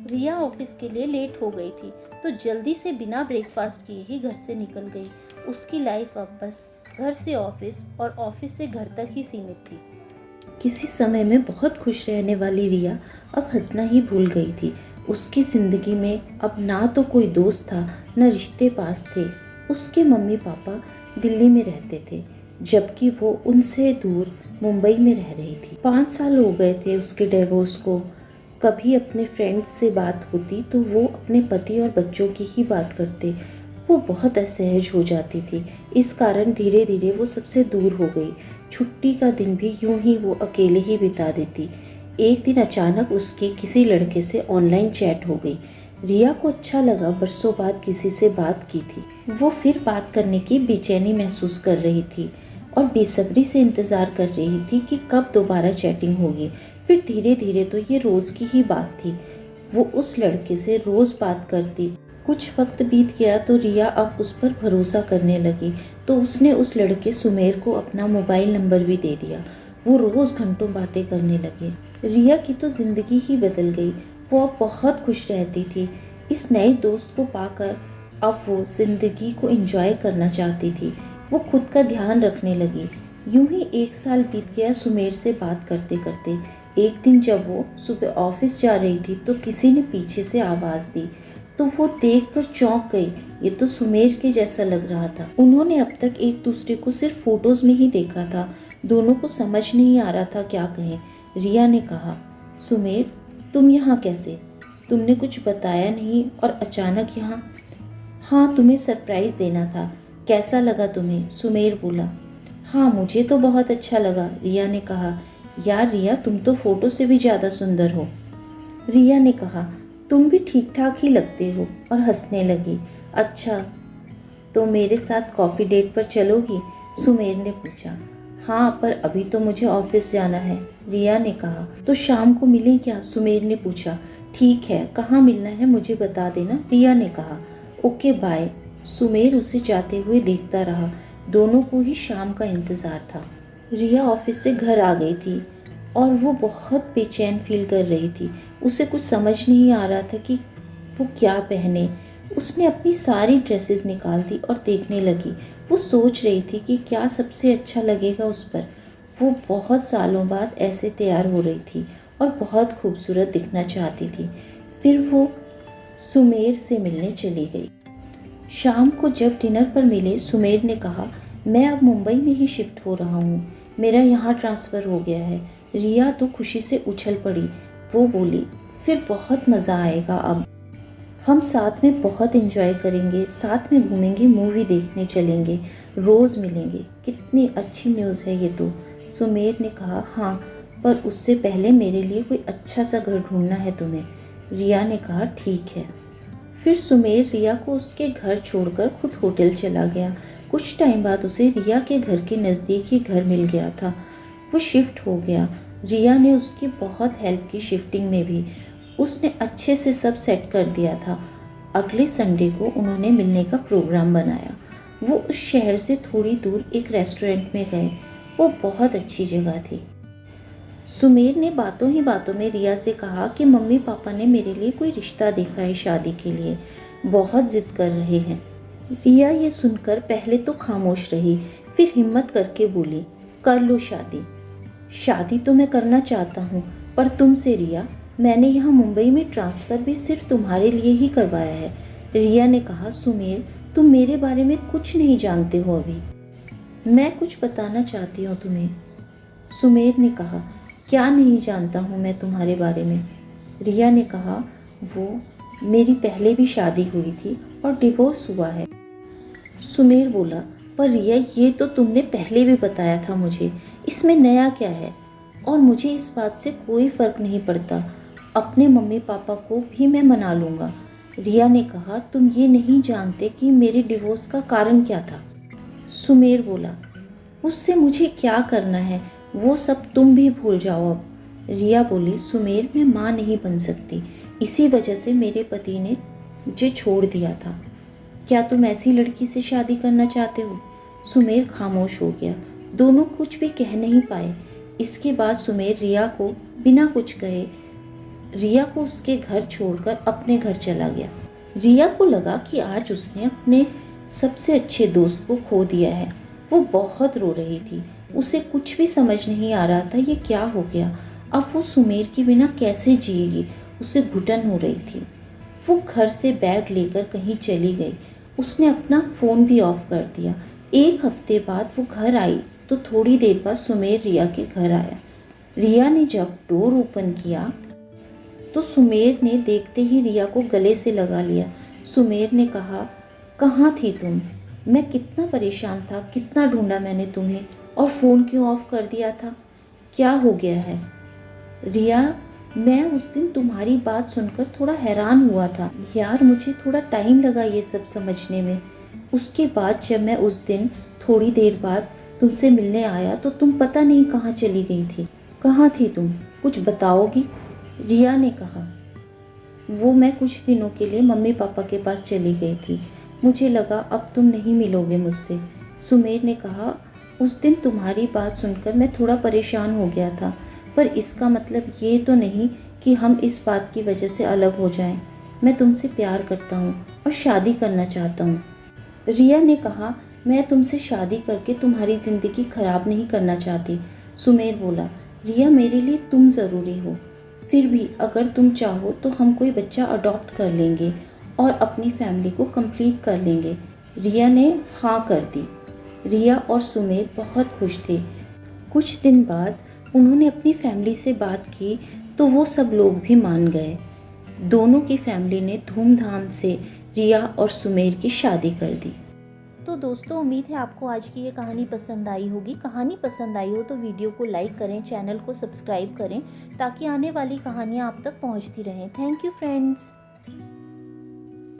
रिया office के लिए late हो गई थी तो जल्दी से बिना ब्रेकफास्ट किए ही घर से निकल गई। उसकी लाइफ अब बस घर से ऑफिस और ऑफिस से घर तक ही सीमित थी। किसी समय में बहुत खुश रहने वाली रिया अब हंसना ही भूल गई थी। उसकी ज़िंदगी में अब ना तो कोई दोस्त था, न रिश्ते पास थे। उसके मम्मी पापा दिल्ली में रहते थे, जबकि वो उनसे दूर मुंबई में रह रही थी। 5 साल हो गए थे उसके डिवोर्स को। कभी अपने फ्रेंड्स से बात होती तो वो अपने पति और बच्चों की ही बात करते। वो बहुत असहज हो जाती थी। इस कारण धीरे धीरे वो सबसे दूर हो गई। छुट्टी का दिन भी यूं ही वो अकेले ही बिता देती। एक दिन अचानक उसकी किसी लड़के से ऑनलाइन चैट हो गई। रिया को अच्छा लगा, बरसों बाद किसी से बात की थी। वो फिर बात करने की बेचैनी महसूस कर रही थी और बेसब्री से इंतज़ार कर रही थी कि कब दोबारा चैटिंग होगी। फिर धीरे धीरे तो ये रोज़ की ही बात थी। वो उस लड़के से रोज़ बात करती। कुछ वक्त बीत गया तो रिया अब उस पर भरोसा करने लगी, तो उसने उस लड़के सुमेर को अपना मोबाइल नंबर भी दे दिया। वो रोज़ घंटों बातें करने लगे। रिया की तो ज़िंदगी ही बदल गई। वो अब बहुत खुश रहती थी। इस नए दोस्त को पाकर अब वो ज़िंदगी को एंजॉय करना चाहती थी। वो खुद का ध्यान रखने लगी। यूं ही 1 साल बीत गया सुमेर से बात करते करते। एक दिन जब वो सुबह ऑफिस जा रही थी तो किसी ने पीछे से आवाज़ दी, तो वो देखकर चौंक गई। ये तो सुमेर के जैसा लग रहा था। उन्होंने अब तक एक दूसरे को सिर्फ फोटोज में ही देखा था। दोनों को समझ नहीं आ रहा था क्या कहें। रिया ने कहा, सुमेर तुम यहाँ कैसे? तुमने कुछ बताया नहीं और अचानक यहाँ। हाँ, तुम्हें सरप्राइज़ देना था। कैसा लगा तुम्हें? सुमेर बोला। हाँ, मुझे तो बहुत अच्छा लगा, रिया ने कहा। यार रिया, तुम तो फोटो से भी ज़्यादा सुंदर हो। रिया ने कहा, तुम भी ठीक ठाक ही लगते हो, और हंसने लगी। अच्छा, तो मेरे साथ कॉफ़ी डेट पर चलोगी? सुमेर ने पूछा। हाँ, पर अभी तो मुझे ऑफिस जाना है, रिया ने कहा। तो शाम को मिलें क्या? सुमेर ने पूछा। ठीक है, कहाँ मिलना है मुझे बता देना, रिया ने कहा। Okay bye. सुमेर उसे जाते हुए देखता रहा। दोनों को ही शाम का इंतज़ार था। रिया ऑफिस से घर आ गई थी और वो बहुत बेचैन फील कर रही थी। उसे कुछ समझ नहीं आ रहा था कि वो क्या पहने। उसने अपनी सारी ड्रेसेस निकाल दी और देखने लगी। वो सोच रही थी कि क्या सबसे अच्छा लगेगा उस पर। वो बहुत सालों बाद ऐसे तैयार हो रही थी और बहुत खूबसूरत दिखना चाहती थी। फिर वो सुमेर से मिलने चली गई। शाम को जब डिनर पर मिले, सुमेर ने कहा, मैं अब मुंबई में ही शिफ्ट हो रहा हूँ। मेरा यहाँ ट्रांसफ़र हो गया है। रिया तो खुशी से उछल पड़ी। वो बोली, फिर बहुत मज़ा आएगा। अब हम साथ में बहुत एंजॉय करेंगे, साथ में घूमेंगे, मूवी देखने चलेंगे, रोज़ मिलेंगे। कितनी अच्छी न्यूज़ है ये तो। सुमेर ने कहा, हाँ, पर उससे पहले मेरे लिए कोई अच्छा सा घर ढूंढना है तुम्हें। रिया ने कहा, ठीक है। फिर सुमेर रिया को उसके घर छोड़कर खुद होटल चला गया। कुछ टाइम बाद उसे रिया के घर के नज़दीक ही घर मिल गया था। वो शिफ्ट हो गया। रिया ने उसकी बहुत हेल्प की शिफ्टिंग में भी। उसने अच्छे से सब सेट कर दिया था। अगले संडे को उन्होंने मिलने का प्रोग्राम बनाया। वो उस शहर से थोड़ी दूर एक रेस्टोरेंट में गए। वो बहुत अच्छी जगह थी। सुमेर ने बातों ही बातों में रिया से कहा कि मम्मी पापा ने मेरे लिए कोई रिश्ता देखा है शादी के लिए, बहुत जिद कर रहे हैं। रिया ये सुनकर पहले तो खामोश रही, फिर हिम्मत करके बोली, कर लो शादी। शादी तो मैं करना चाहता हूँ, पर तुमसे रिया, मैंने यहाँ मुंबई में ट्रांसफ़र भी सिर्फ तुम्हारे लिए ही करवाया है। रिया ने कहा, सुमेर तुम मेरे बारे में कुछ नहीं जानते हो अभी। मैं कुछ बताना चाहती हूँ तुम्हें। सुमेर ने कहा, क्या नहीं जानता हूँ मैं तुम्हारे बारे में? रिया ने कहा, वो मेरी पहले भी शादी हुई थी और डिवोर्स हुआ है। सुमेर बोला, पर रिया ये तो तुमने पहले भी बताया था मुझे, इसमें नया क्या है? और मुझे इस बात से कोई फ़र्क नहीं पड़ता, अपने मम्मी पापा को भी मैं मना लूँगा। रिया ने कहा, तुम ये नहीं जानते कि मेरे डिवोर्स का कारण क्या था? सुमेर बोला, उससे मुझे क्या करना है, वो सब तुम भी भूल जाओ अब। रिया बोली, सुमेर मैं माँ नहीं बन सकती, इसी वजह से मेरे पति ने मुझे छोड़ दिया था। क्या तुम ऐसी लड़की से शादी करना चाहते हो? सुमेर खामोश हो गया। दोनों कुछ भी कह नहीं पाए। इसके बाद सुमेर रिया को बिना कुछ कहे रिया को उसके घर छोड़कर अपने घर चला गया। रिया को लगा कि आज उसने अपने सबसे अच्छे दोस्त को खो दिया है। वो बहुत रो रही थी। उसे कुछ भी समझ नहीं आ रहा था ये क्या हो गया। अब वो सुमेर के बिना कैसे जिएगी, उसे घुटन हो रही थी। वो घर से बैग लेकर कहीं चली गई। उसने अपना फ़ोन भी ऑफ कर दिया। एक हफ्ते बाद वो घर आई तो थोड़ी देर बाद सुमेर रिया के घर आया। रिया ने जब डोर ओपन किया तो सुमेर ने देखते ही रिया को गले से लगा लिया। सुमेर ने कहा, कहाँ थी तुम? मैं कितना परेशान था, कितना ढूंढा मैंने तुम्हें, और फ़ोन क्यों ऑफ कर दिया था? क्या हो गया है? रिया, मैं उस दिन तुम्हारी बात सुनकर थोड़ा हैरान हुआ था यार, मुझे थोड़ा टाइम लगा ये सब समझने में। उसके बाद जब मैं उस दिन थोड़ी देर बाद तुमसे मिलने आया तो तुम पता नहीं कहाँ चली गई थी। कहाँ थी तुम? कुछ बताओगी? रिया ने कहा, वो मैं कुछ दिनों के लिए मम्मी पापा के पास चली गई थी। मुझे लगा अब तुम नहीं मिलोगे मुझसे। सुमेर ने कहा, उस दिन तुम्हारी बात सुनकर मैं थोड़ा परेशान हो गया था, पर इसका मतलब ये तो नहीं कि हम इस बात की वजह से अलग हो जाएं। मैं तुमसे प्यार करता हूँ और शादी करना चाहता हूँ। रिया ने कहा, मैं तुमसे शादी करके तुम्हारी ज़िंदगी ख़राब नहीं करना चाहती। सुमेर बोला, रिया, मेरे लिए तुम ज़रूरी हो। फिर भी अगर तुम चाहो तो हम कोई बच्चा अडॉप्ट कर लेंगे और अपनी फैमिली को कंप्लीट कर लेंगे। रिया ने हाँ कर दी। रिया और सुमेर बहुत खुश थे। कुछ दिन बाद उन्होंने अपनी फैमिली से बात की तो वो सब लोग भी मान गए। दोनों की फैमिली ने धूमधाम से रिया और सुमेर की शादी कर दी। तो दोस्तों, उम्मीद है आपको आज की ये कहानी पसंद आई होगी। कहानी पसंद आई हो तो वीडियो को लाइक करें, चैनल को सब्सक्राइब करें ताकि आने वाली कहानियाँ आप तक पहुँचती रहें। Thank you friends.